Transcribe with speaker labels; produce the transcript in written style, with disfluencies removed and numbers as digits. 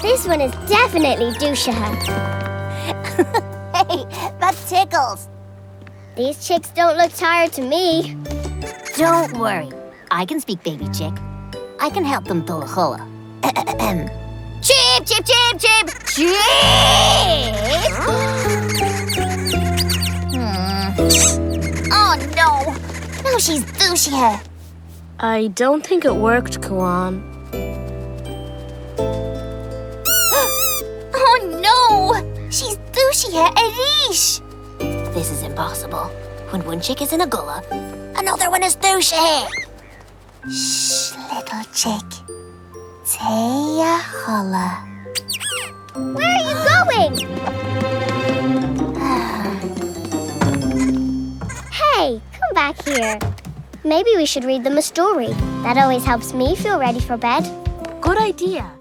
Speaker 1: This one is definitely dúisithe.
Speaker 2: Hey, that tickles.
Speaker 1: These chicks don't look tired to me.
Speaker 2: Don't worry. I can speak baby chick. I can help them pull a chulla. Cheep, cheep, cheep, cheep, cheep! Oh no! Now she's dúisithe.
Speaker 3: I don't think it worked, Cuán.
Speaker 2: Oh no! She's dúisithe arís. This is impossible. When one chick is in a gullah, another one is dúisithe. Shh, little chick. Tay a chulla.
Speaker 1: Where are you going? Hey, come back here. Maybe we should read them a story. That always helps me feel ready for bed.
Speaker 3: Good idea.